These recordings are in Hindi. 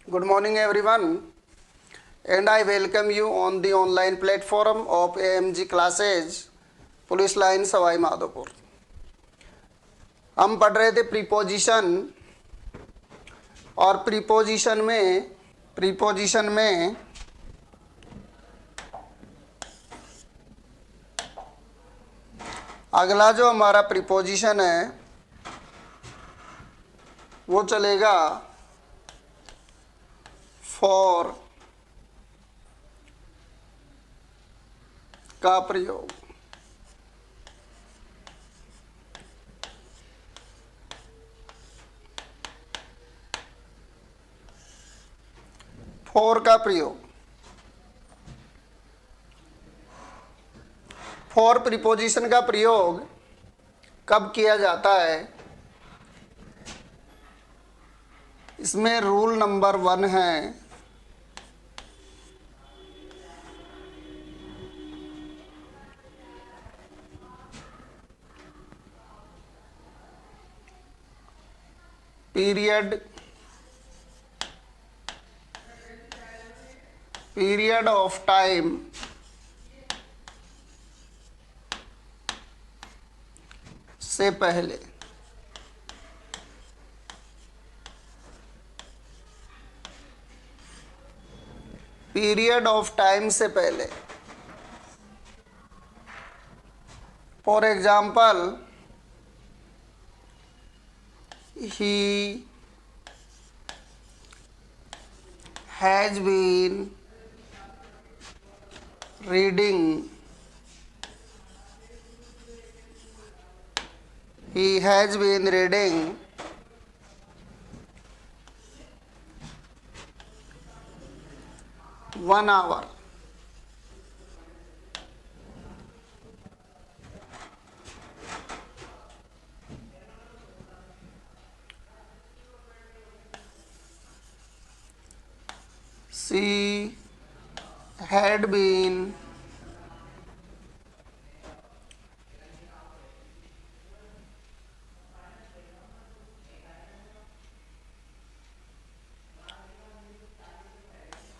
Good morning, everyone, and I welcome you on the online platform of AMG classes, police line Sawai Madhopur. हम पढ़ रहे थे प्रीपोजिशन और प्रीपोजिशन में अगला जो हमारा प्रीपोजिशन है वो चलेगा फॉर का प्रयोग। फॉर का प्रयोग, फॉर प्रीपोजिशन का प्रयोग कब किया जाता है? इसमें रूल नंबर 1 है पीरियड ऑफ टाइम से पहले। पीरियड ऑफ टाइम से पहले। For example, he has been reading 1 hour. She had been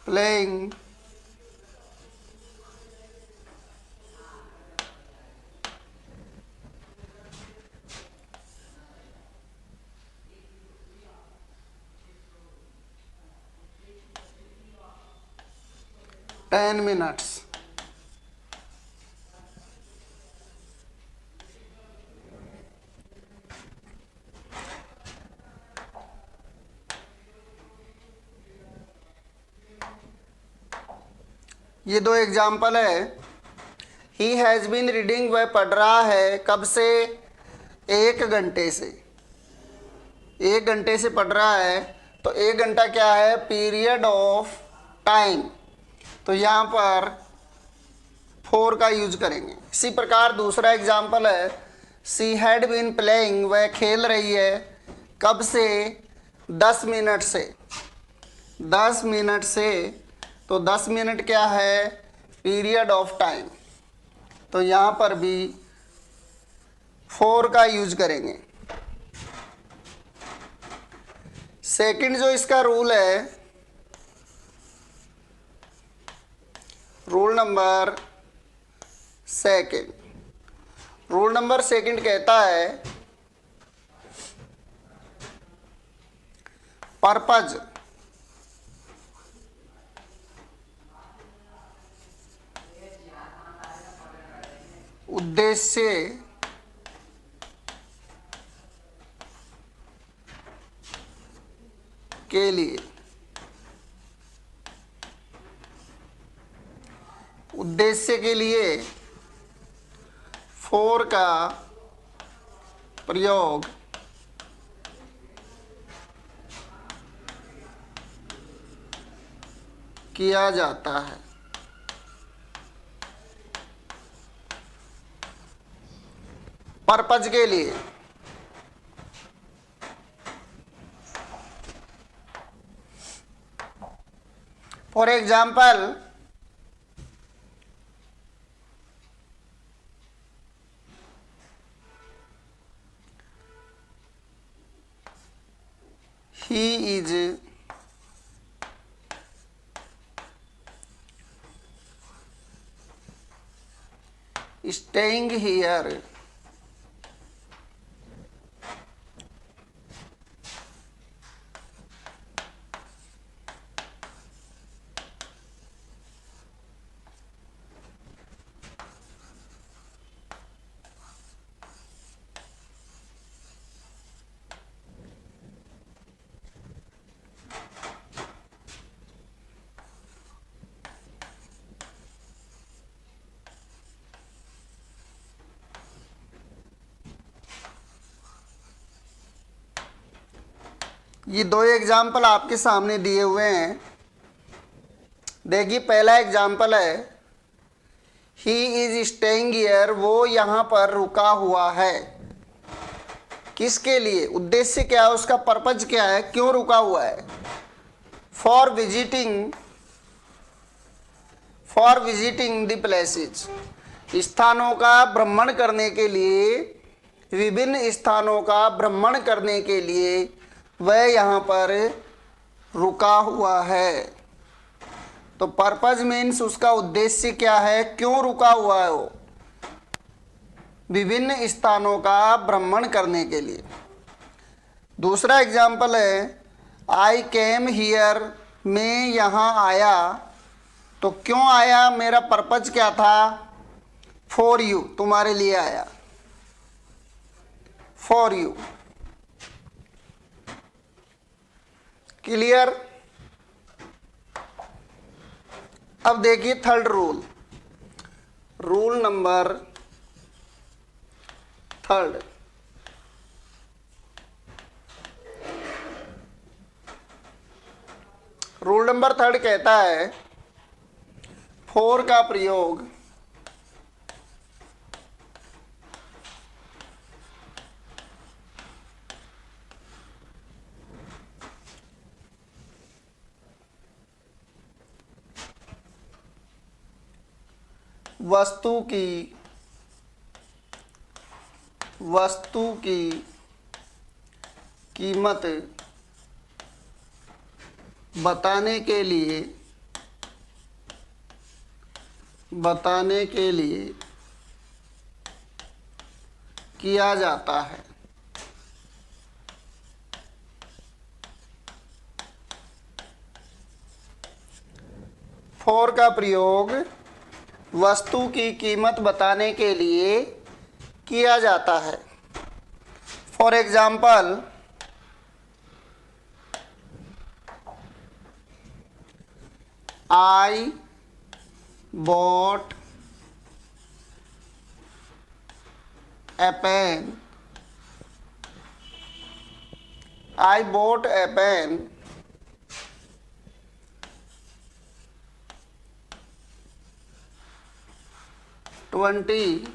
playing ten minutes. ये दो एग्जाम्पल है। ही हैज़ बीन रीडिंग, वह पढ़ रहा है कब से? 1 घंटे से। 1 घंटे से पढ़ रहा है, तो 1 घंटा क्या है? Period of time. तो यहाँ पर फॉर का यूज करेंगे। इसी प्रकार दूसरा एग्जाम्पल है, सी हैड बीन प्लेइंग, वह खेल रही है कब से? 10 मिनट से। 10 मिनट से, तो 10 मिनट क्या है? Period of time. तो यहाँ पर भी फॉर का यूज करेंगे। सेकंड जो इसका रूल है, रूल नंबर सेकंड कहता है पर्पज, उद्देश्य के लिए। उद्देश्य के लिए फॉर का प्रयोग किया जाता है। पर्पज के लिए। For example, he is staying here. ये दो एग्जाम्पल आपके सामने दिए हुए हैं। देखिए पहला एग्जाम्पल है, ही इज स्टेइंग हियर, वो यहाँ पर रुका हुआ है। किसके लिए? उद्देश्य क्या है उसका, पर्पज क्या है, क्यों रुका हुआ है? फॉर विजिटिंग द प्लेसेस, स्थानों का भ्रमण करने के लिए, विभिन्न स्थानों का भ्रमण करने के लिए वह यहाँ पर रुका हुआ है। तो पर्पज मीन्स उसका उद्देश्य क्या है, क्यों रुका हुआ है वो, विभिन्न स्थानों का भ्रमण करने के लिए। दूसरा एग्जाम्पल है, आई केम हियर, मैं यहाँ आया। तो क्यों आया, मेरा पर्पज क्या था? फॉर यू, तुम्हारे लिए आया, फॉर यू। क्लियर? अब देखिए third rule, rule number third. Rule number third कहता है, फॉर का प्रयोग वस्तु की कीमत बताने के लिए किया जाता है। फॉर का प्रयोग वस्तु की कीमत बताने के लिए किया जाता है। For example, I bought a pen, I bought a pen ₹20।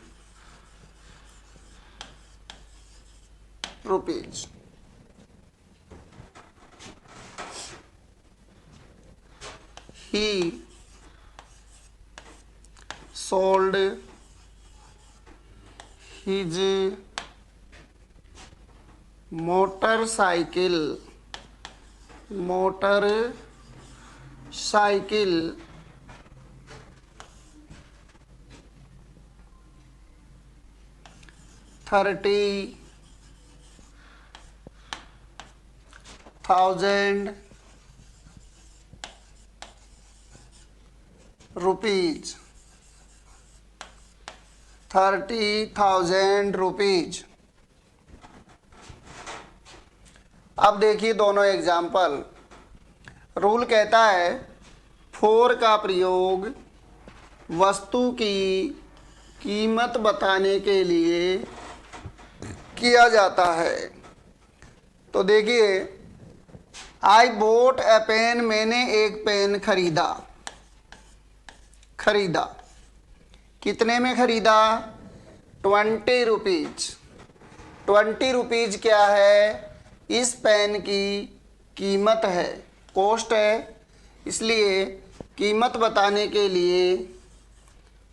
He sold his motorcycle ₹30,000 ₹30,000। अब देखिए दोनों एग्जाम्पल। रूल कहता है, फॉर का प्रयोग वस्तु की कीमत बताने के लिए किया जाता है। तो देखिए, आई बोट ए पेन, मैंने एक पेन खरीदा। कितने में खरीदा? ₹20। ₹20 क्या है? इस पेन की कीमत है, कॉस्ट है, इसलिए कीमत बताने के लिए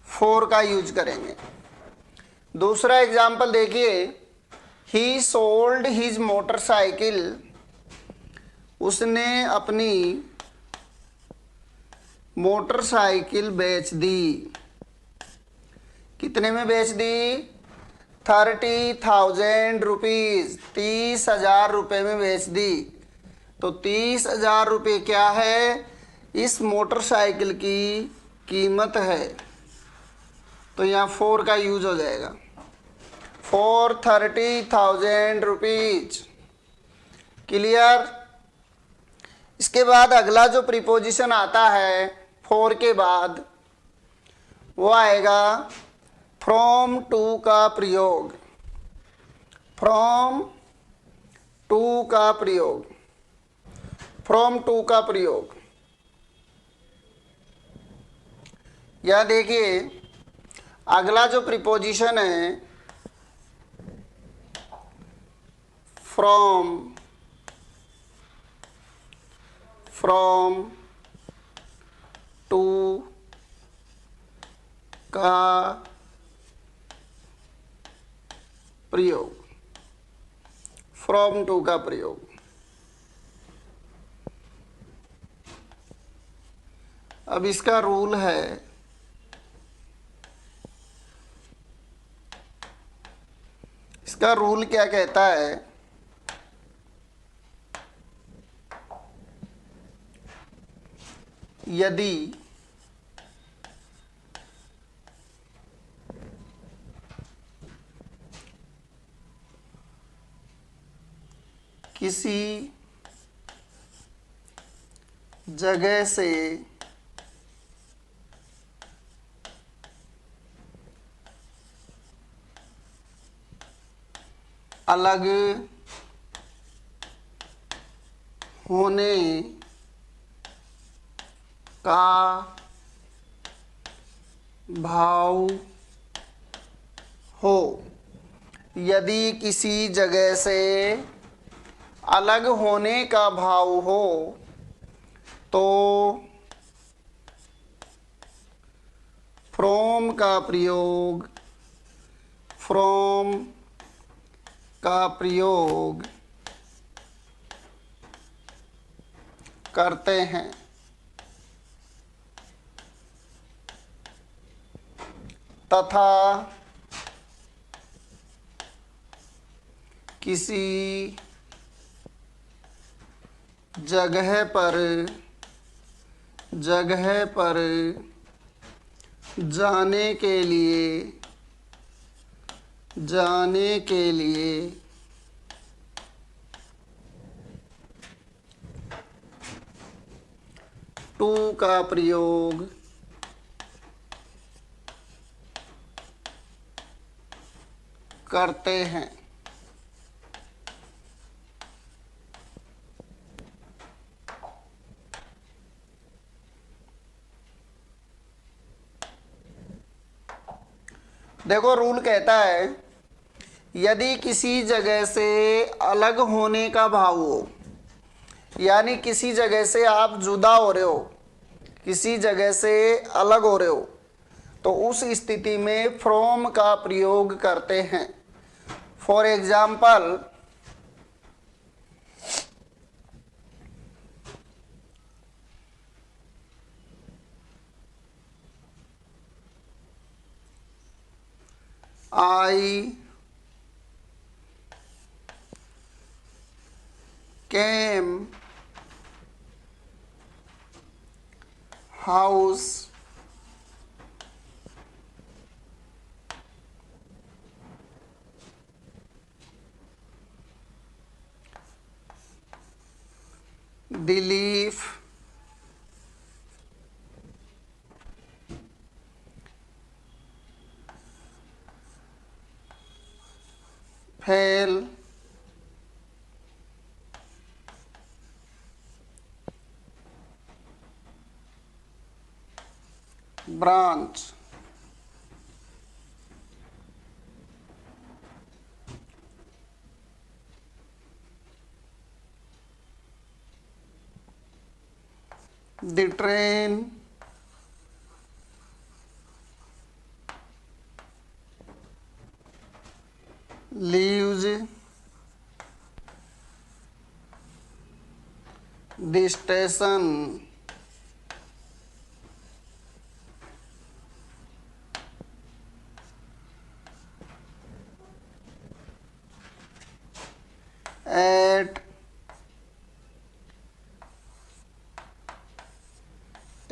फॉर का यूज करेंगे। दूसरा एग्जाम्पल देखिए, ही सोल्ड हिज मोटरसाइकिल, उसने अपनी मोटरसाइकिल बेच दी। कितने में बेच दी? 30,000 रुपीज, 30,000 रुपये में बेच दी। तो 30,000 रुपये क्या है? इस मोटरसाइकिल की कीमत है। तो यहाँ 4 का यूज हो जाएगा। For 30,000 rupees. क्लियर? इसके बाद अगला जो प्रीपोजिशन आता है फॉर के बाद, वो आएगा फ्रॉम टू का प्रयोग। फ्रॉम टू का प्रयोग। फ्रॉम टू का प्रयोग। या देखिए अगला जो प्रीपोजिशन है फ्रॉम, फ्रॉम टू का प्रयोग। फ्रॉम टू का प्रयोग। अब इसका रूल है, इसका रूल क्या कहता है? यदि किसी जगह से अलग होने का भाव हो। यदि किसी जगह से अलग होने का भाव हो तो फ्रॉम का प्रयोग, फ्रॉम का प्रयोग करते हैं। तथा किसी जगह पर जाने के लिए टू का प्रयोग करते हैं। देखो रूल कहता है यदि किसी जगह से अलग होने का भाव हो, यानी किसी जगह से आप जुदा हो रहे हो, किसी जगह से अलग हो रहे हो, तो उस स्थिति में फ्रॉम का प्रयोग करते हैं। For example I came house Dilip fell branch the train leaves the station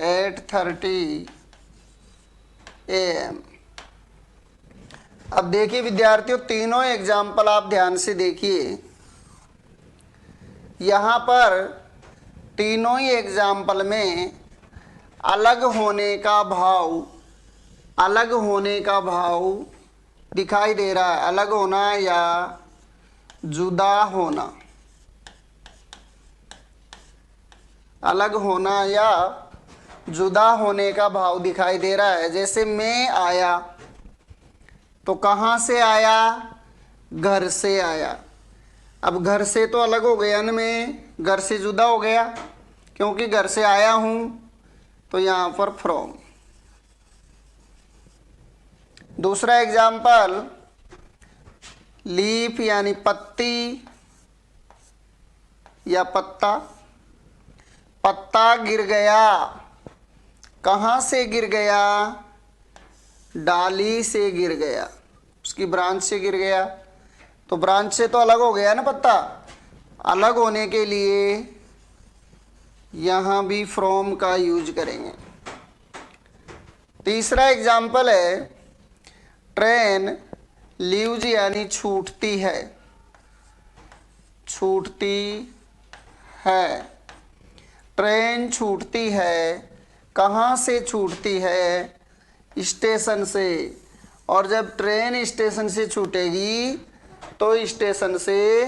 8:30 AM। अब देखिए विद्यार्थियों, तीनों एग्जाम्पल आप ध्यान से देखिए। यहाँ पर तीनों ही एग्जाम्पल में अलग होने का भाव दिखाई दे रहा है। अलग होना या जुदा होना, अलग होना या जुदा होने का भाव दिखाई दे रहा है। जैसे मैं आया तो कहाँ से आया? घर से आया। अब घर से तो अलग हो गया ना, मैं घर से जुदा हो गया क्योंकि घर से आया हूँ, तो यहाँ पर फ्रॉम। दूसरा एग्जाम्पल, लीफ यानी पत्ती या पत्ता। पत्ता गिर गया, कहाँ से गिर गया? डाली से गिर गया, उसकी ब्रांच से गिर गया। तो ब्रांच से तो अलग हो गया ना पत्ता। अलग होने के लिए यहाँ भी फ्रॉम का यूज करेंगे। तीसरा एग्जाम्पल है, ट्रेन लीव्स यानी छूटती है। छूटती है, ट्रेन छूटती है, कहाँ से छूटती है? स्टेशन से। और जब ट्रेन स्टेशन से छूटेगी तो स्टेशन से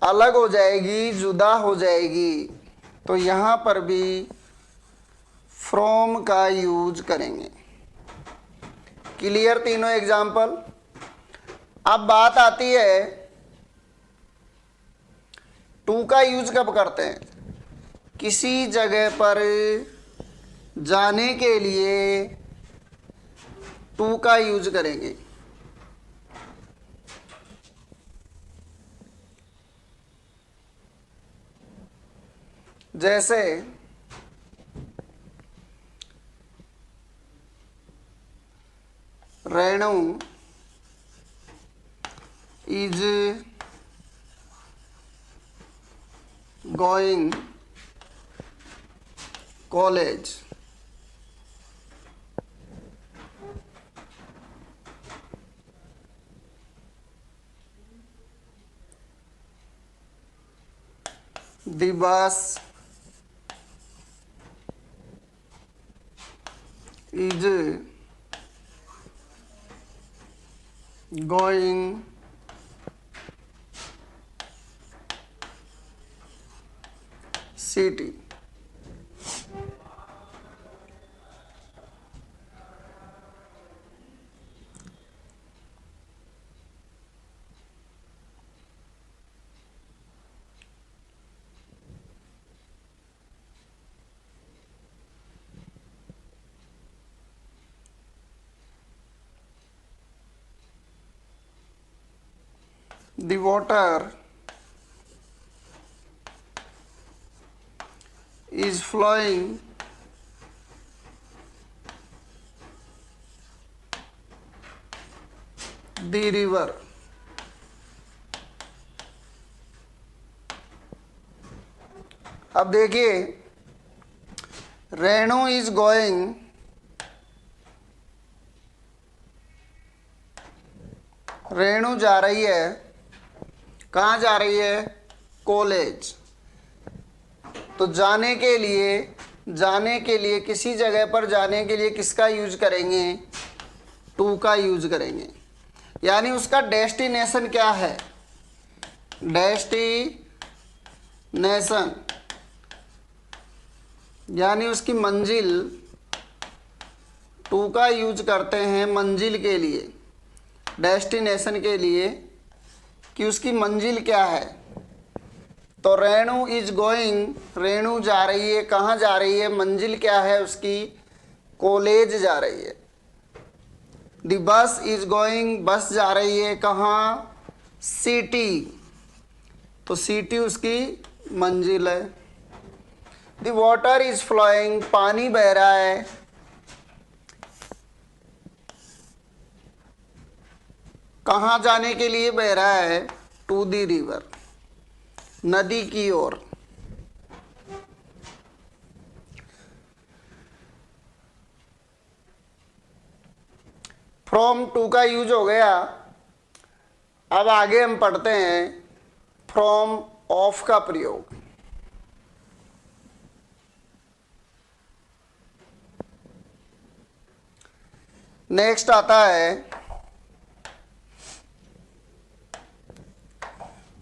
अलग हो जाएगी, जुदा हो जाएगी। तो यहाँ पर भी फ्रॉम का यूज करेंगे। क्लियर तीनों एग्जाम्पल। अब बात आती है टू का यूज कब करते हैं? किसी जगह पर जाने के लिए टू का यूज करेंगे। जैसे Renu is going college. The bus is going city. The water is flowing the river. अब देखिए, रेणु इज गोइंग, रेणु जा रही है, कहाँ जा रही है? कॉलेज। तो जाने के लिए किसी जगह पर जाने के लिए किसका यूज करेंगे? टू का यूज करेंगे। यानी उसका डेस्टिनेशन क्या है? डेस्टिनेशन यानी उसकी मंजिल। टू का यूज करते हैं मंजिल के लिए, डेस्टिनेशन के लिए, कि उसकी मंजिल क्या है। तो रेणु इज गोइंग, रेणु जा रही है, कहाँ जा रही है? मंजिल क्या है उसकी? कॉलेज जा रही है। द बस इज गोइंग, बस जा रही है, कहाँ? सिटी। तो सिटी उसकी मंजिल है। द वाटर इज फ्लोइंग, पानी बह रहा है, कहाँ जाने के लिए बह रहा है? टू द रिवर, नदी की ओर। फ्रॉम टू का यूज हो गया। अब आगे हम पढ़ते हैं फ्रॉम ऑफ का प्रयोग। नेक्स्ट आता है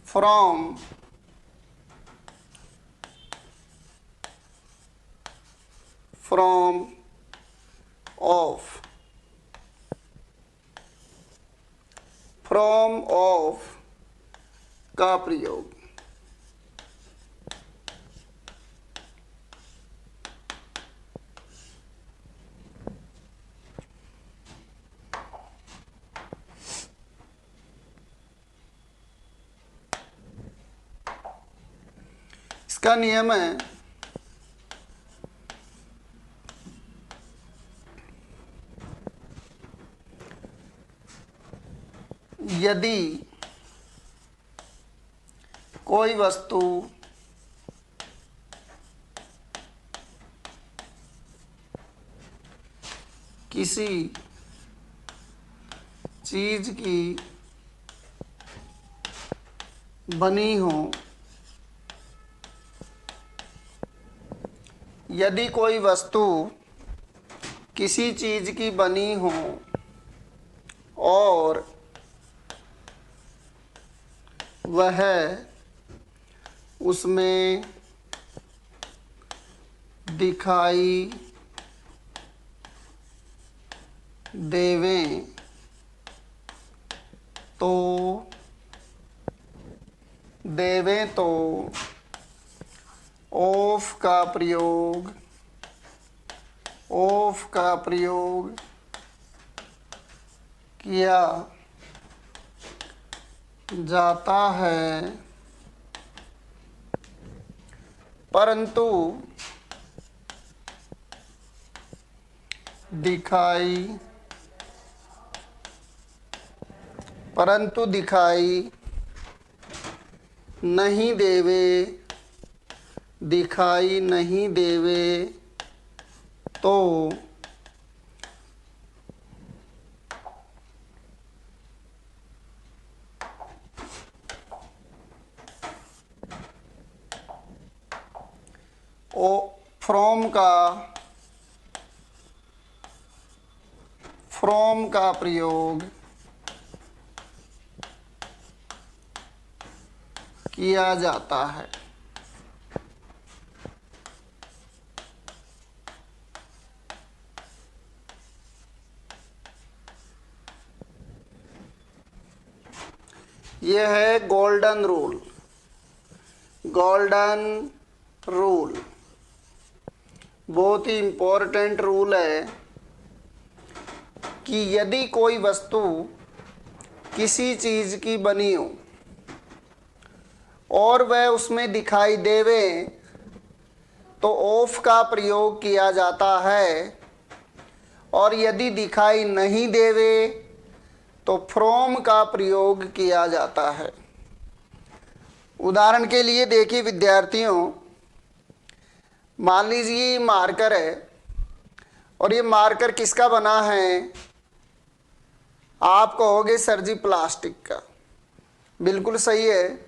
फ्रॉम ऑफ। फ्रॉम ऑफ का प्रयोग। इसका नियम है यदि कोई वस्तु किसी चीज की बनी हो, यदि कोई वस्तु किसी चीज की बनी हो और वह उसमें दिखाई देवें तो ऑफ का प्रयोग किया जाता है, परंतु दिखाई नहीं देवे तो फ्रॉम का प्रयोग किया जाता है। यह है गोल्डन रूल। बहुत ही इम्पोर्टेंट रूल है कि यदि कोई वस्तु किसी चीज की बनी हो और वह उसमें दिखाई देवे तो ऑफ का प्रयोग किया जाता है, और यदि दिखाई नहीं देवे तो फ्रॉम का प्रयोग किया जाता है। उदाहरण के लिए देखिए विद्यार्थियों, मान लीजिए ये मार्कर है और ये मार्कर किसका बना है? आप कहोगे सर जी प्लास्टिक का। बिल्कुल सही है,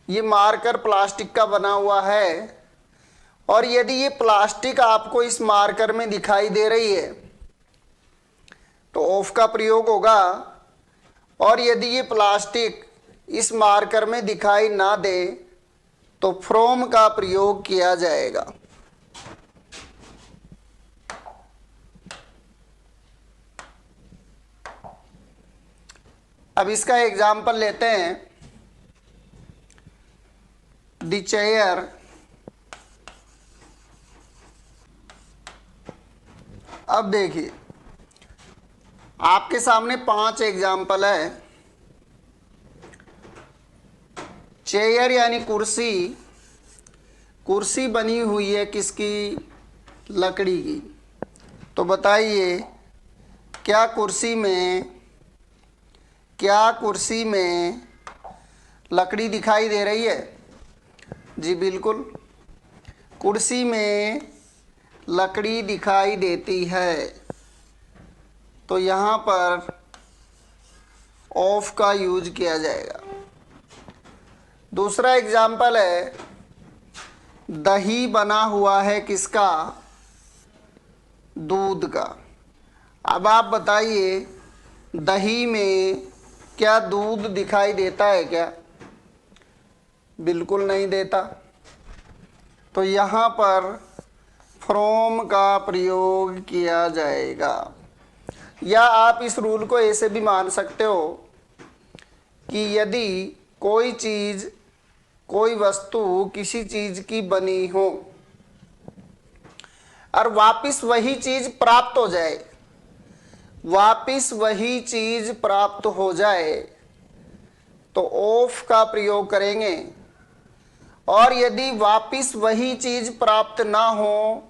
ये मार्कर प्लास्टिक का बना हुआ है। और यदि ये प्लास्टिक आपको इस मार्कर में दिखाई दे रही है तो ऑफ का प्रयोग होगा, और यदि ये प्लास्टिक इस मार्कर में दिखाई ना दे तो फ्रॉम का प्रयोग किया जाएगा। अब इसका एग्जाम्पल लेते हैं। द चेयर अब देखिए आपके सामने 5 एग्जाम्पल है। चेयर यानी कुर्सी बनी हुई है किसकी? लकड़ी की। तो बताइए क्या कुर्सी में लकड़ी दिखाई दे रही है? जी बिल्कुल, कुर्सी में लकड़ी दिखाई देती है। तो यहाँ पर ऑफ का यूज किया जाएगा। दूसरा एग्जाम्पल है, दही बना हुआ है किसका? दूध का। अब आप बताइए, दही में क्या दूध दिखाई देता है क्या? बिल्कुल नहीं देता। तो यहाँ पर फ्रॉम का प्रयोग किया जाएगा। या आप इस रूल को ऐसे भी मान सकते हो कि यदि कोई चीज़, कोई वस्तु किसी चीज़ की बनी हो और वापस वही चीज़ प्राप्त हो जाए, वापस वही चीज़ प्राप्त हो जाए तो ऑफ का प्रयोग करेंगे। और यदि वापस वही चीज़ प्राप्त ना हो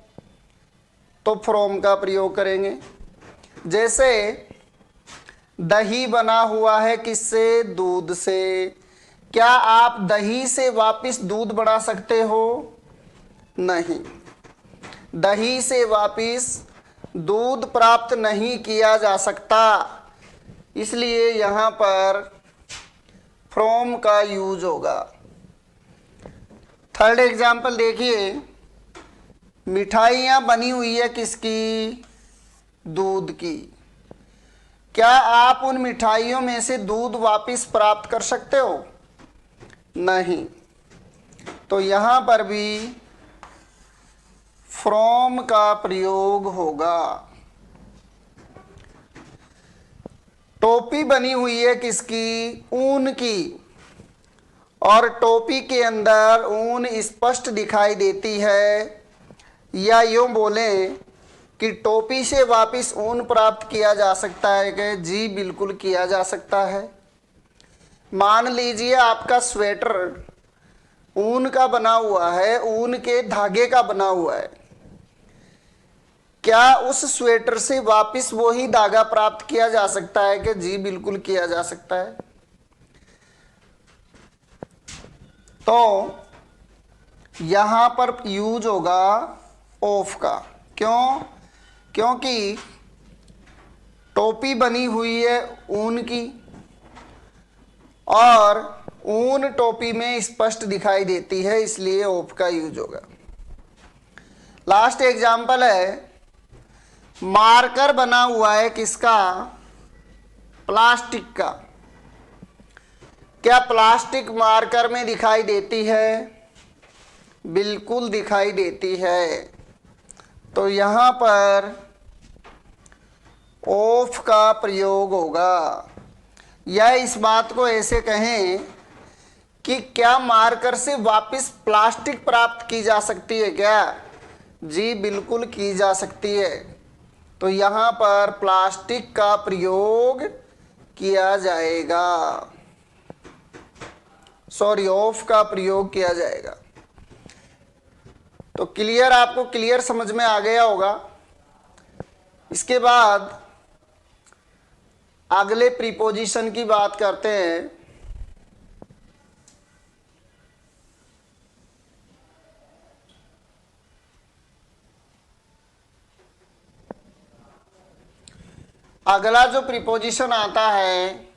तो फ्रॉम का प्रयोग करेंगे। जैसे दही बना हुआ है किससे? दूध से। क्या आप दही से वापस दूध बना सकते हो? नहीं। दही से वापस दूध प्राप्त नहीं किया जा सकता, इसलिए यहाँ पर फ्रॉम का यूज होगा। थर्ड एग्जाम्पल देखिए, मिठाइयाँ बनी हुई है किसकी? दूध की। क्या आप उन मिठाइयों में से दूध वापस प्राप्त कर सकते हो? नहीं। तो यहाँ पर भी फ्रॉम का प्रयोग होगा। टोपी बनी हुई है किसकी? ऊन की। और टोपी के अंदर ऊन स्पष्ट दिखाई देती है, या यूँ बोलें कि टोपी से वापस ऊन प्राप्त किया जा सकता है कि? जी बिल्कुल किया जा सकता है। मान लीजिए आपका स्वेटर ऊन का बना हुआ है, ऊन के धागे का बना हुआ है। क्या उस स्वेटर से वापस वही धागा प्राप्त किया जा सकता है कि? जी बिल्कुल किया जा सकता है। तो यहां पर यूज होगा ऑफ का। क्यों? क्योंकि टोपी बनी हुई है ऊन की और ऊन टोपी में स्पष्ट दिखाई देती है, इसलिए ऑफ का यूज होगा। लास्ट एग्जाम्पल है, मार्कर बना हुआ है किसका? प्लास्टिक का। क्या प्लास्टिक मार्कर में दिखाई देती है? बिल्कुल दिखाई देती है। तो यहाँ पर ऑफ का प्रयोग होगा। या इस बात को ऐसे कहें कि क्या मार्कर से वापस प्लास्टिक प्राप्त की जा सकती है क्या? जी बिल्कुल की जा सकती है। तो यहाँ पर प्लास्टिक का प्रयोग किया जाएगा, सॉरी ऑफ का प्रयोग किया जाएगा। तो क्लियर, आपको क्लियर समझ में आ गया होगा। इसके बाद अगले प्रीपोजिशन की बात करते हैं। अगला जो प्रीपोजिशन आता है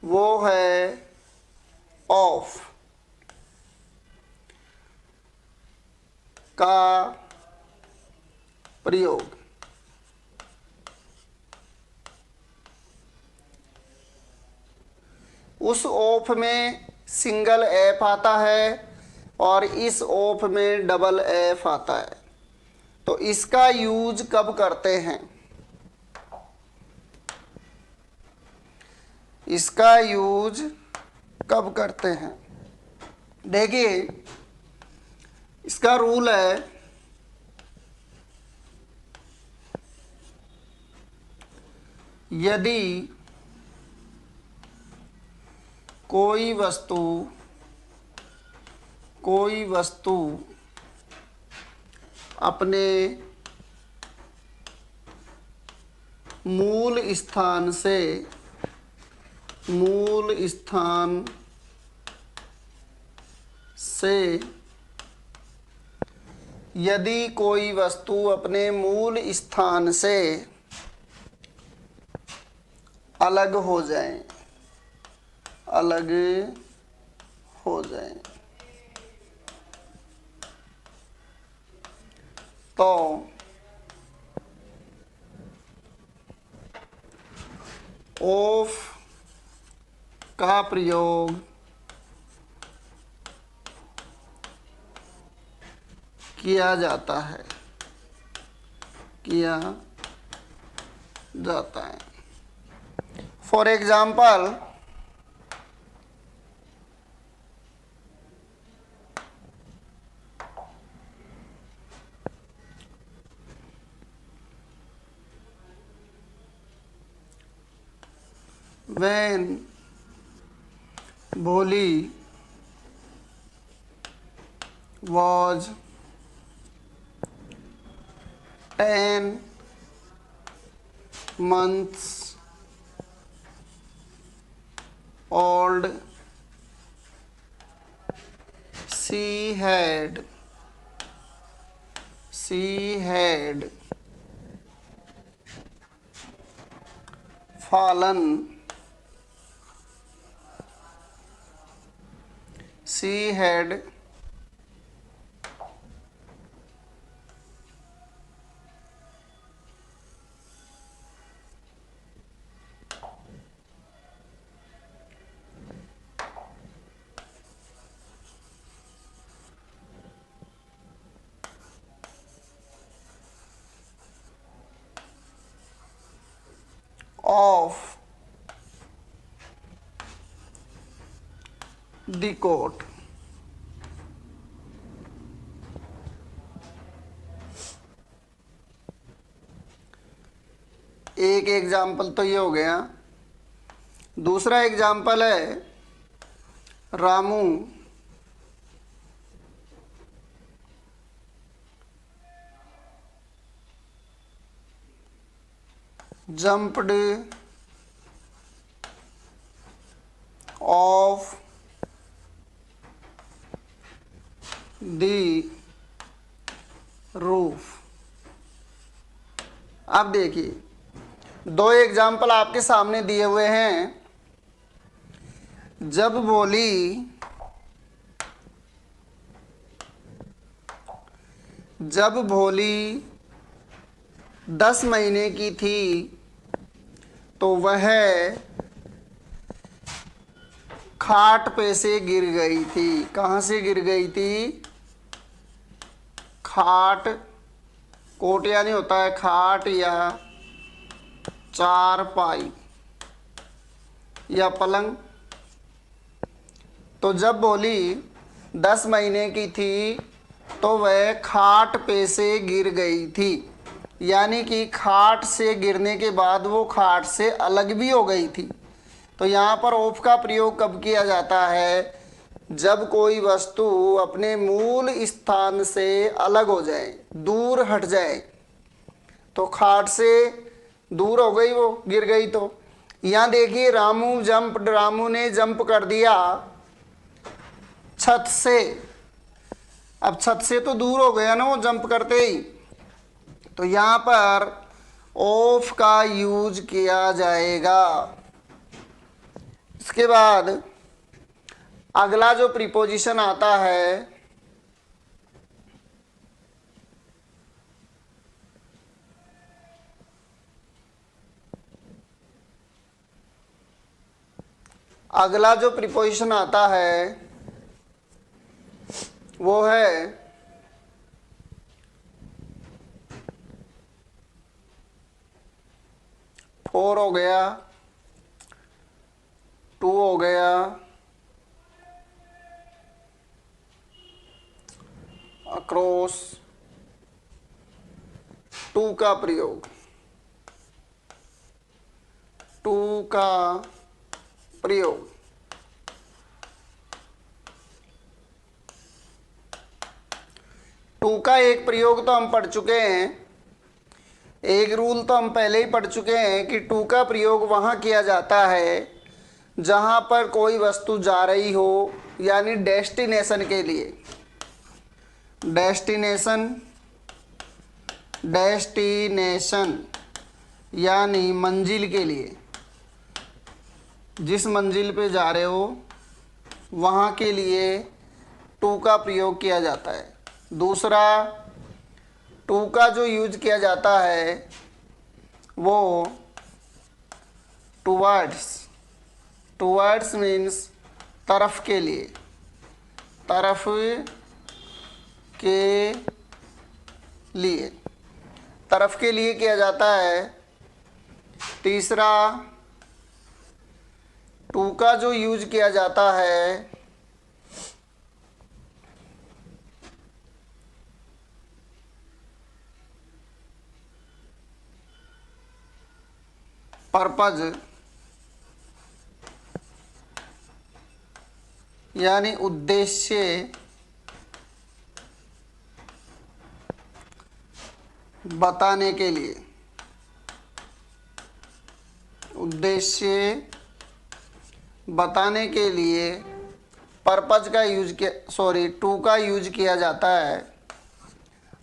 वो है ऑफ का प्रयोग। उस ऑफ में सिंगल एफ आता है और इस ऑफ में डबल एफ आता है। तो इसका यूज कब करते हैं? इसका यूज कब करते हैं? देखिए, इसका रूल है, यदि कोई वस्तु अपने मूल स्थान से यदि कोई वस्तु अपने मूल स्थान से अलग हो जाएं, अलग हो जाएं। तो ऑफ का प्रयोग किया जाता है, किया जाता है। For example, when Bholi was 10 months old, she had fallen, she had of the court। एक एग्जाम्पल तो ये हो गया। दूसरा एग्जाम्पल है Ramu jumped off the roof। अब देखिए, दो एग्जाम्पल आपके सामने दिए हुए हैं। जब भोली 10 महीने की थी तो वह खाट पे से गिर गई थी। कहाँ से गिर गई थी? खाट, कोट यानी होता है खाट या चारपाई या पलंग। तो जब भोली 10 महीने की थी तो वह खाट पे से गिर गई थी, यानी कि खाट से गिरने के बाद वो खाट से अलग भी हो गई थी। तो यहाँ पर ऑफ का प्रयोग कब किया जाता है? जब कोई वस्तु अपने मूल स्थान से अलग हो जाए, दूर हट जाए। तो खाट से दूर हो गई, वो गिर गई। तो यहाँ देखिए, रामू ने जंप कर दिया छत से। अब छत से तो दूर हो गया ना वो जंप करते ही, तो यहाँ पर ऑफ का यूज किया जाएगा। इसके बाद अगला जो प्रीपोजिशन आता है वो है फोर हो गया, 2 हो गया, अक्रॉस, 2 का प्रयोग, 2 का प्रयोग। टू का एक प्रयोग तो हम पढ़ चुके हैं, एक रूल तो हम पहले ही पढ़ चुके हैं कि टू का प्रयोग वहाँ किया जाता है जहाँ पर कोई वस्तु जा रही हो, यानी डेस्टिनेशन के लिए। डेस्टिनेशन यानी मंजिल के लिए। जिस मंजिल पे जा रहे हो वहाँ के लिए टू का प्रयोग किया जाता है। दूसरा, टू का जो यूज किया जाता है वो टुवर्ड्स, टुवर्ड्स मीन्स तरफ के लिए, तरफ के लिए, तरफ के लिए किया जाता है। तीसरा, टू का जो यूज किया जाता है पर्पज यानी उद्देश्य बताने के लिए, उद्देश्य बताने के लिए पर्पज का यूज किया, सॉरी टू का यूज किया जाता है।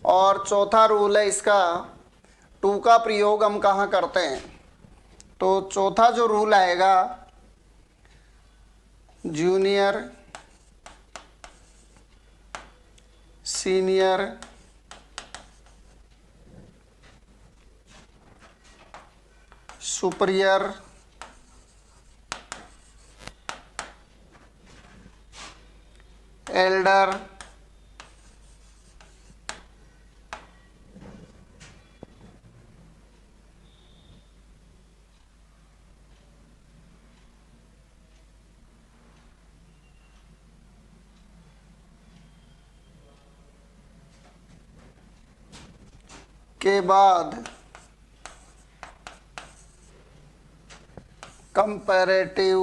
और चौथा रूल है इसका, टू का प्रयोग हम कहाँ करते हैं। तो चौथा जो रूल आएगा, जूनियर, सीनियर, सुपीरियर, एल्डर, के बाद कंपैरेटिव,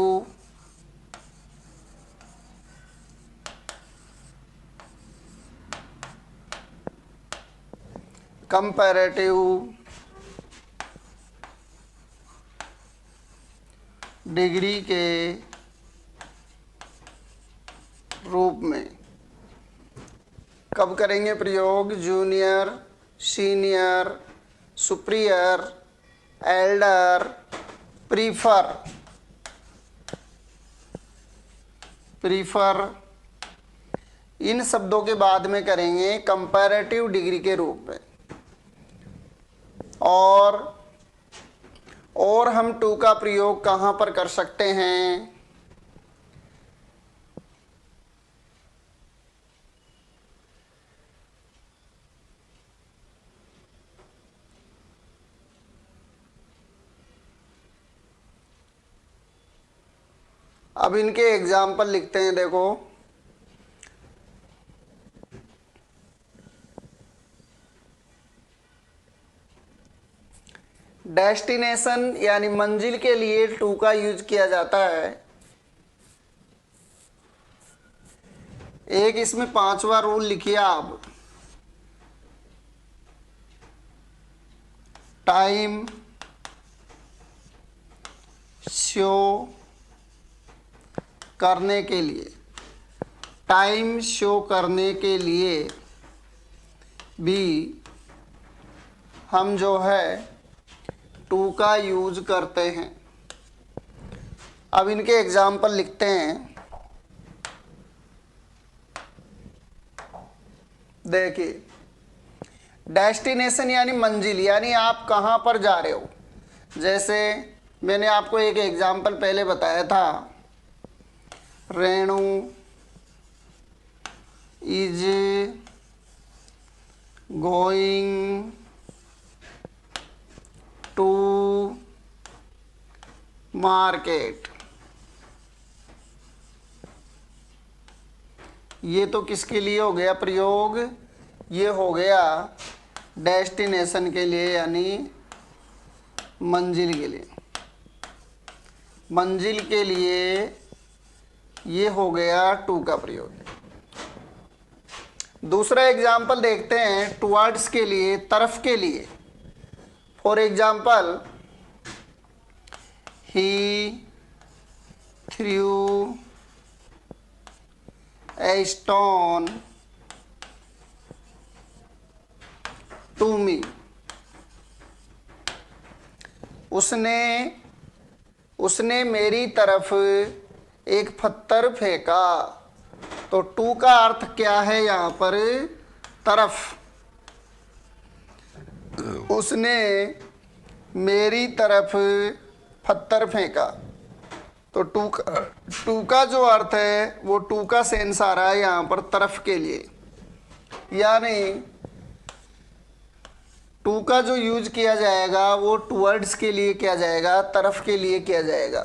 कंपैरेटिव डिग्री के रूप में कब करेंगे प्रयोग, junior, senior, superior, elder, prefer, prefer, इन शब्दों के बाद में करेंगे कंपैरेटिव डिग्री के रूप में। और हम टू का प्रयोग कहाँ पर कर सकते हैं, अब इनके एग्जाम्पल लिखते हैं। देखो, डेस्टिनेशन यानी मंजिल के लिए टू का यूज किया जाता है। एक इसमें पांचवा रूल लिखिए आप, टाइम शो करने के लिए, टाइम शो करने के लिए भी हम जो है टू का यूज करते हैं। अब इनके एग्जाम्पल लिखते हैं। देखिए, डेस्टिनेशन यानी मंजिल, यानी आप कहाँ पर जा रहे हो। जैसे मैंने आपको एक एग्जाम्पल पहले बताया था, Renu is going to market. ये तो किसके लिए हो गया प्रयोग, ये हो गया डेस्टिनेशन के लिए यानी मंजिल के लिए, मंजिल के लिए ये हो गया टू का प्रयोग। दूसरा एग्जाम्पल देखते हैं, टुवर्ड्स के लिए, तरफ के लिए। For example, he threw a stone to me. उसने उसने मेरी तरफ एक पत्थर फेंका। तो टू का अर्थ क्या है यहाँ पर? तरफ। उसने मेरी तरफ पत्थर फेंका। तो टू का जो अर्थ है वो टू का सेंस आ रहा है यहाँ पर तरफ के लिए, यानी टू का जो यूज किया जाएगा वो टुवर्ड्स के लिए किया जाएगा, तरफ के लिए किया जाएगा।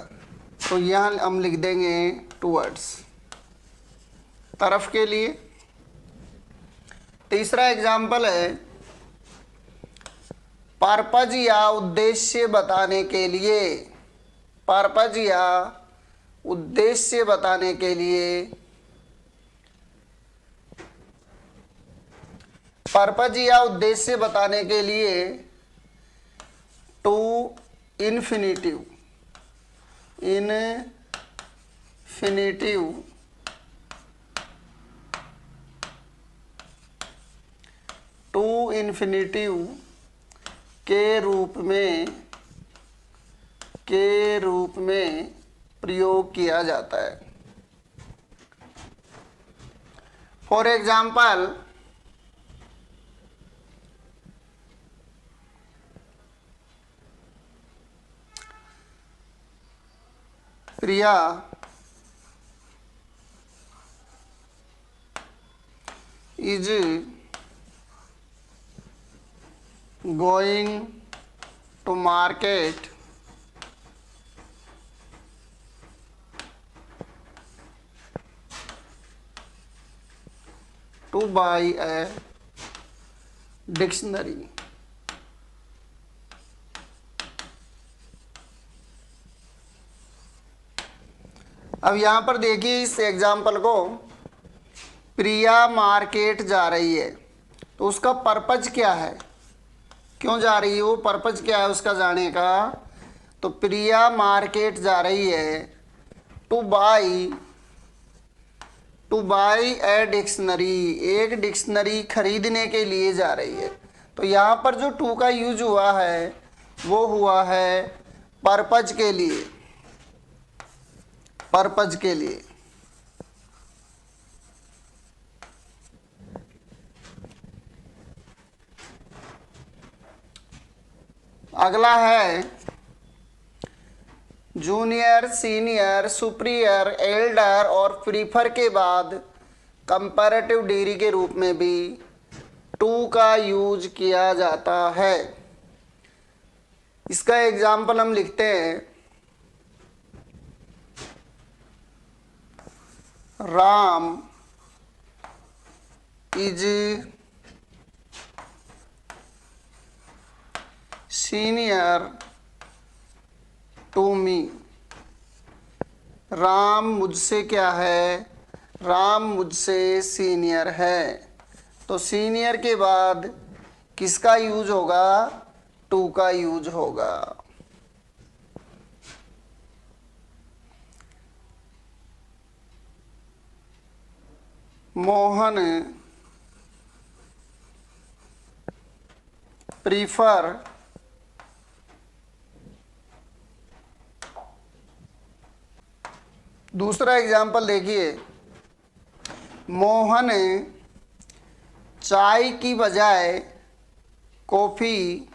तो यहाँ हम लिख देंगे टुवर्ड्स, तरफ के लिए। तीसरा एग्जाम्पल है, पर्पज या उद्देश्य बताने के लिए। पर्पज या उद्देश्य बताने के लिए, पर्पज या उद्देश्य बताने के लिए to infinitive, infinitive to infinitive के रूप में प्रयोग किया जाता है। For example, Priya is going to market to buy a dictionary। अब यहाँ पर देखिए इस एग्जाम्पल को, प्रिया मार्केट जा रही है, तो उसका पर्पज क्या है, क्यों जा रही है, वो पर्पज क्या है उसका जाने का। तो प्रिया मार्केट जा रही है टू बाई ए डिक्शनरी, एक डिक्शनरी खरीदने के लिए जा रही है। तो यहाँ पर जो टू का यूज हुआ है वो हुआ है पर्पज के लिए, पर्पज के लिए। अगला है जूनियर, सीनियर, सुपीरियर, एल्डर और प्रीफर के बाद कंपैरेटिव डिग्री के रूप में भी टू का यूज किया जाता है। इसका एग्जाम्पल हम लिखते हैं, Ram is senior to me. Ram मुझसे क्या है, राम मुझसे सीनियर है। तो सीनियर के बाद किसका यूज होगा, टू का यूज होगा। मोहन प्रीफर दूसरा एग्जाम्पल देखिए, मोहन चाय की बजाय कॉफ़ी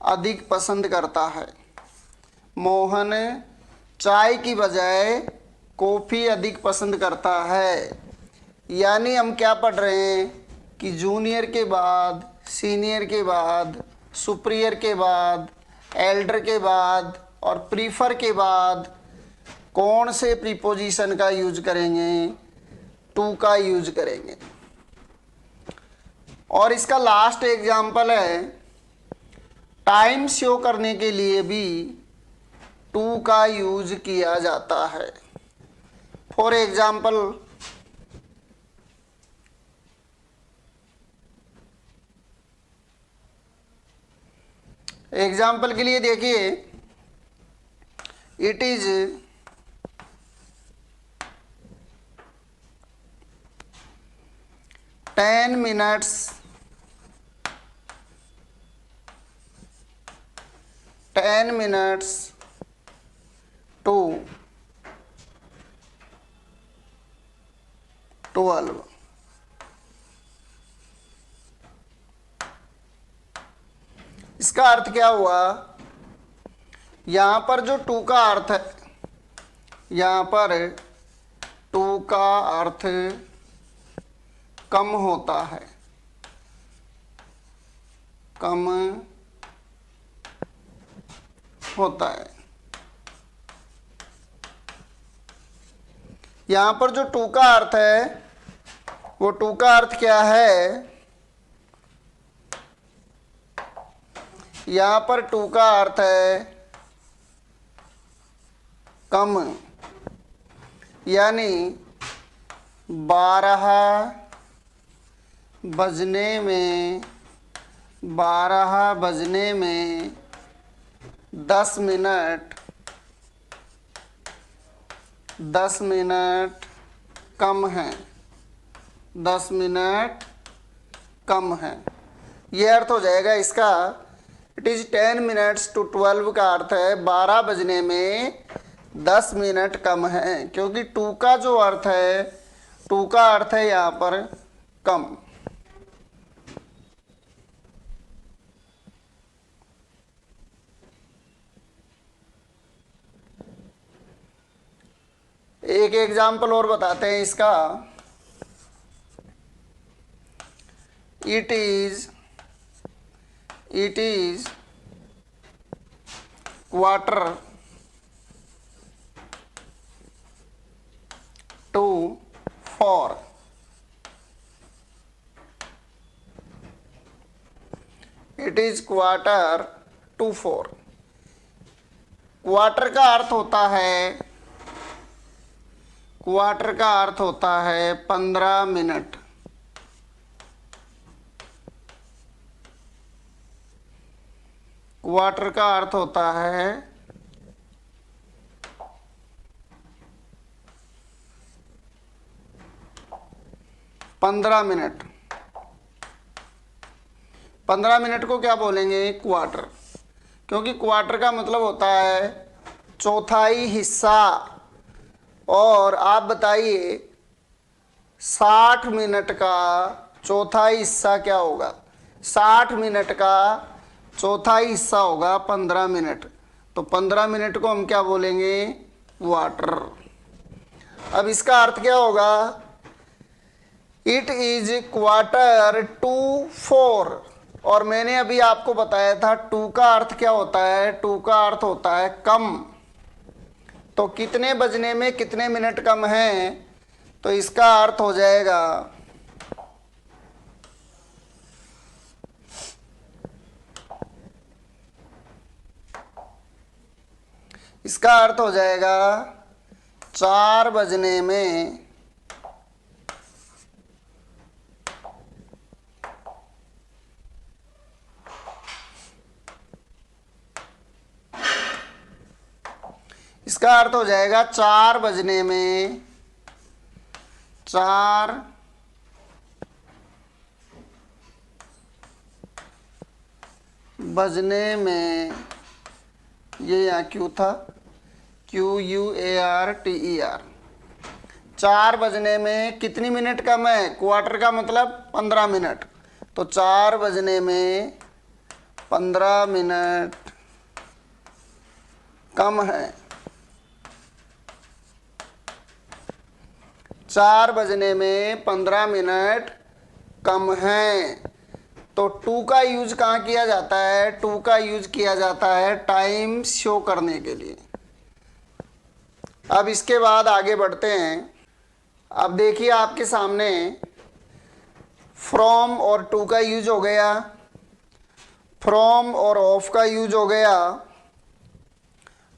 अधिक पसंद करता है। मोहन चाय की बजाय कॉफ़ी अधिक पसंद करता है। यानी हम क्या पढ़ रहे हैं कि जूनियर के बाद, सीनियर के बाद, सुपीरियर के बाद, एल्डर के बाद और प्रीफर के बाद कौन से प्रीपोजिशन का यूज करेंगे, टू का यूज करेंगे। और इसका लास्ट एग्जाम्पल है, टाइम शो करने के लिए भी टू का यूज किया जाता है। फॉर एग्जाम्पल, एग्जाम्पल के लिए देखिए, इट इज 10 minutes टू 12। इसका अर्थ क्या हुआ, यहां पर जो टू का अर्थ है, यहां पर टू का अर्थ कम होता है, कम होता है। यहां पर जो टू का अर्थ है, वो टू का अर्थ क्या है, यहां पर टू का अर्थ है कम, यानी 12 बजने में 10 मिनट 10 मिनट कम है, 10 मिनट कम है। ये अर्थ हो जाएगा इसका। इट इज 10 मिनट्स टू 12 का अर्थ है 12 बजने में 10 मिनट कम है, क्योंकि टू का जो अर्थ है, टू का अर्थ है यहाँ पर कम। एक एग्जाम्पल और बताते हैं इसका। It is quarter to 4। It is quarter to 4। Quarter का अर्थ होता है, क्वार्टर का अर्थ होता है 15 मिनट। क्वार्टर का अर्थ होता है 15 मिनट। 15 मिनट को क्या बोलेंगे, क्वार्टर, क्योंकि क्वार्टर का मतलब होता है चौथाई हिस्सा। और आप बताइए 60 मिनट का चौथाई हिस्सा क्या होगा, 60 मिनट का चौथाई हिस्सा होगा 15 मिनट। तो 15 मिनट को हम क्या बोलेंगे, क्वार्टर। अब इसका अर्थ क्या होगा, इट इज क्वार्टर टू 4। और मैंने अभी आपको बताया था टू का अर्थ क्या होता है, टू का अर्थ होता है कम। तो कितने बजने में कितने मिनट कम है, तो इसका अर्थ हो जाएगा इसका अर्थ हो जाएगा 4 बजने में इसका अर्थ हो जाएगा 4 बजने में 4 बजने में, ये यहाँ क्यू था, QUARTER। 4 बजने में कितनी मिनट कम है, क्वार्टर का मतलब 15 मिनट। तो 4 बजने में 15 मिनट कम है। 4 बजने में 15 मिनट कम है। तो टू का यूज कहाँ किया जाता है, टू का यूज किया जाता है टाइम शो करने के लिए। अब इसके बाद आगे बढ़ते हैं। अब देखिए आपके सामने फ्रॉम और टू का यूज हो गया, फ्रॉम और ऑफ का यूज हो गया,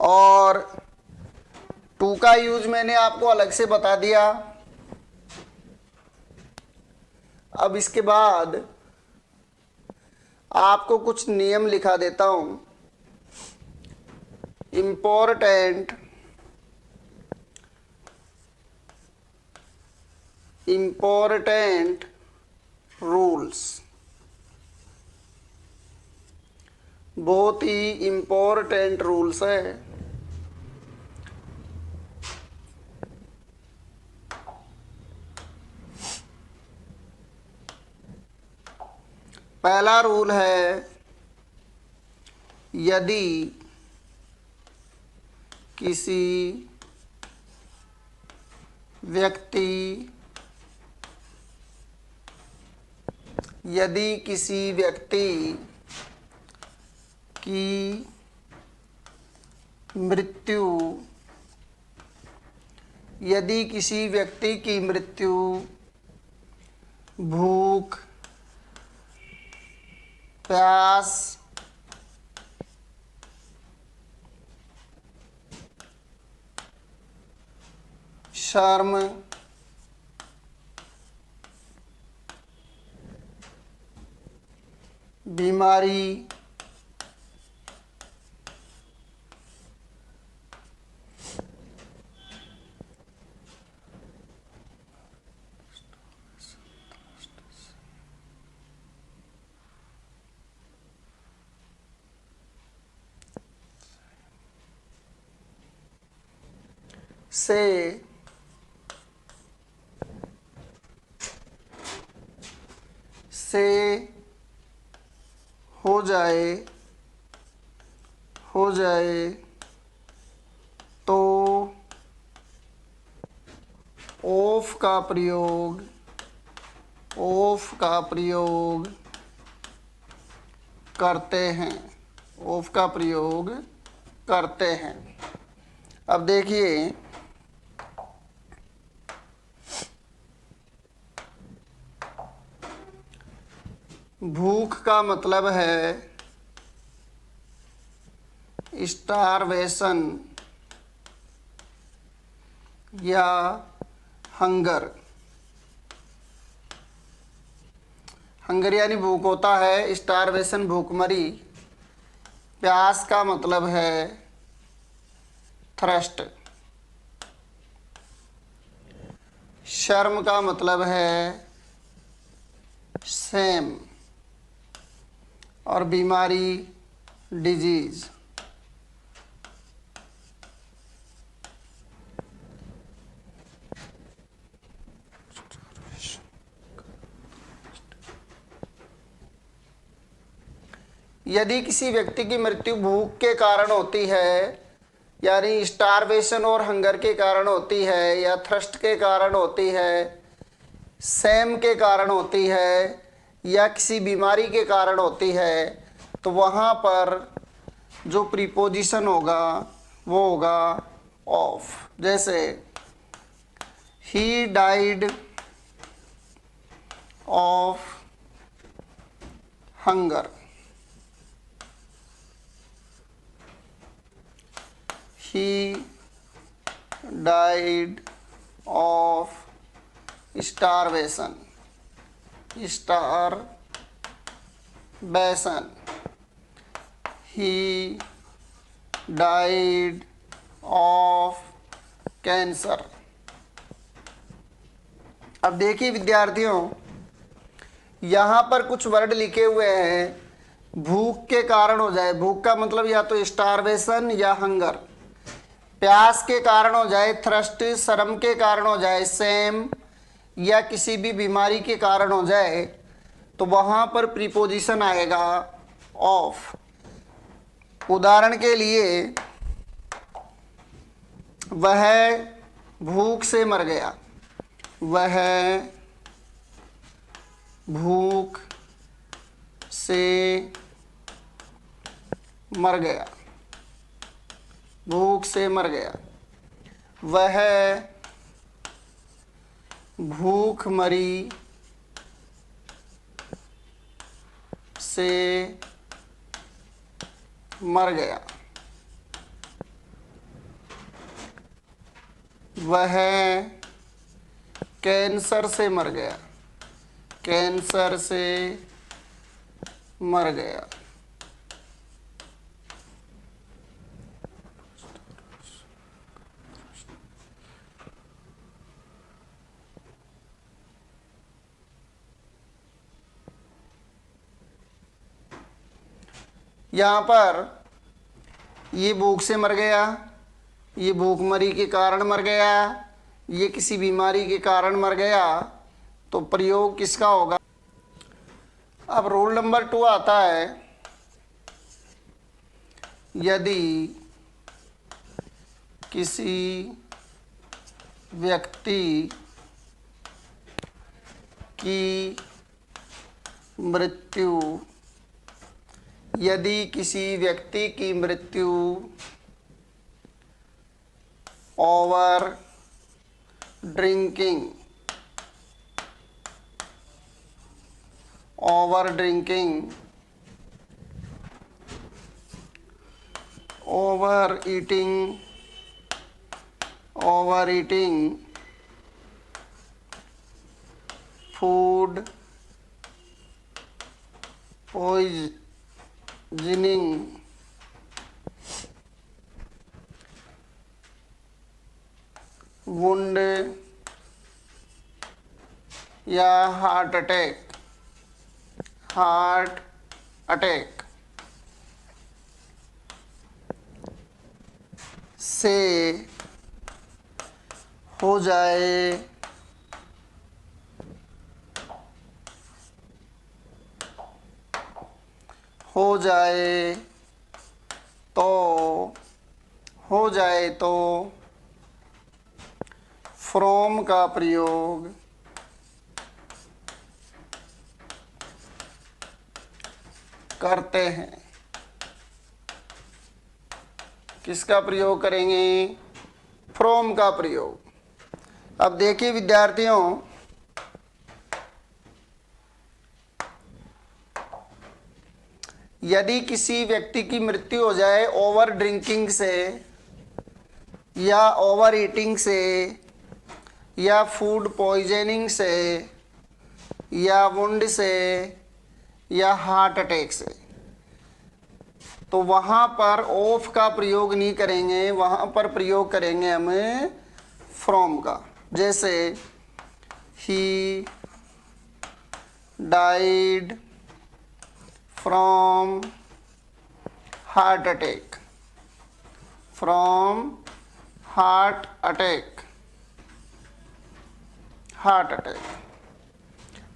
और टू का यूज मैंने आपको अलग से बता दिया। अब इसके बाद आपको कुछ नियम लिखा देता हूं। इम्पोर्टेंट रूल्स, बहुत ही इम्पोर्टेंट रूल्स है। पहला रूल है, यदि किसी व्यक्ति की मृत्यु भूख, प्यास, शर्म, बीमारी, से हो जाए तो ऑफ का प्रयोग करते हैं। अब देखिए, भूख का मतलब है स्टारवेशन या हंगर। हंगर यानी भूख होता है, स्टारवेशन भूखमरी। प्यास का मतलब है थ्रस्ट। शर्म का मतलब है सेम। और बीमारी डिजीज। यदि किसी व्यक्ति की मृत्यु भूख के कारण होती है, यानी स्टारवेशन और हंगर के कारण होती है, या थ्रस्ट के कारण होती है, सेम के कारण होती है, या किसी बीमारी के कारण होती है, तो वहाँ पर जो प्रीपोजिशन होगा वो होगा ऑफ। जैसे he died of hunger, he died of starvation। he died of cancer। अब देखिए विद्यार्थियों, यहाँ पर कुछ वर्ड लिखे हुए हैं। भूख के कारण हो जाए, भूख का मतलब या तो स्टारवेशन या हंगर। प्यास के कारण हो जाए थ्रस्ट, शर्म के कारण हो जाए सेम, या किसी भी बीमारी के कारण हो जाए तो वहाँ पर प्रीपोजिशन आएगा ऑफ। उदाहरण के लिए, वह भूख से मर गया। वह भूख से मर गया। भूख से मर गया। वह भूखमरी से मर गया। वह कैंसर से मर गया। कैंसर से मर गया। यहाँ पर ये भूख से मर गया, ये भूखमरी के कारण मर गया, ये किसी बीमारी के कारण मर गया, तो प्रयोग किसका होगा? अब रूल नंबर 2 आता है, यदि किसी व्यक्ति की मृत्यु, यदि किसी व्यक्ति की मृत्यु over drinking over eating food poisoning wound या हार्ट अटैक से हो जाए तो फ्रॉम का प्रयोग करते हैं। किसका प्रयोग करेंगे? फ्रॉम का प्रयोग। अब देखिए विद्यार्थियों, यदि किसी व्यक्ति की मृत्यु हो जाए ओवर ड्रिंकिंग से या ओवर ईटिंग से या फूड पॉइजनिंग से या वुंड से या हार्ट अटैक से, तो वहाँ पर ऑफ का प्रयोग नहीं करेंगे, वहाँ पर प्रयोग करेंगे हम फ्रॉम का। जैसे he died from heart attack.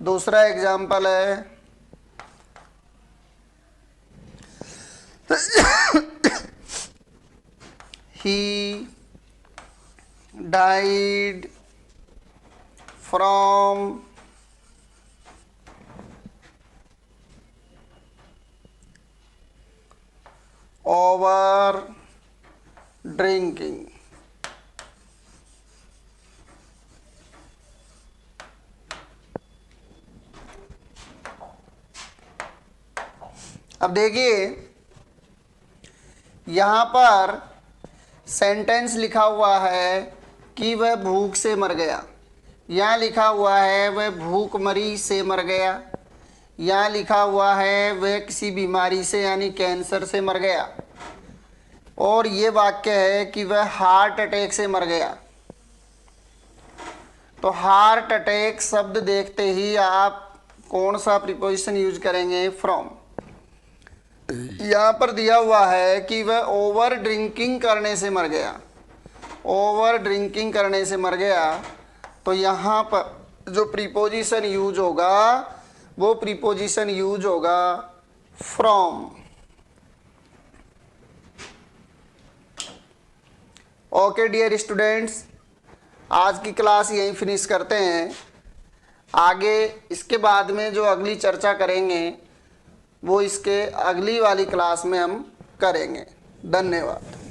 दूसरा एग्जाम्पल है, he died from over drinking। अब देखिए यहाँ पर सेंटेंस लिखा हुआ है कि वह भूख से मर गया, यहाँ लिखा हुआ है वह भूखमरी से मर गया, यहाँ लिखा हुआ है वह किसी बीमारी से यानी कैंसर से मर गया, और ये वाक्य है कि वह हार्ट अटैक से मर गया। तो हार्ट अटैक शब्द देखते ही आप कौन सा प्रीपोजिशन यूज करेंगे? फ्रॉम। यहाँ पर दिया हुआ है कि वह ओवर ड्रिंकिंग करने से मर गया, ओवर ड्रिंकिंग करने से मर गया, तो यहाँ पर जो प्रीपोजिशन यूज होगा वो प्रीपोजिशन यूज होगा फ्रॉम। ओके डियर स्टूडेंट्स, आज की क्लास यहीं फिनिश करते हैं। आगे इसके बाद में जो अगली चर्चा करेंगे वो इसके अगली वाली क्लास में हम करेंगे। धन्यवाद।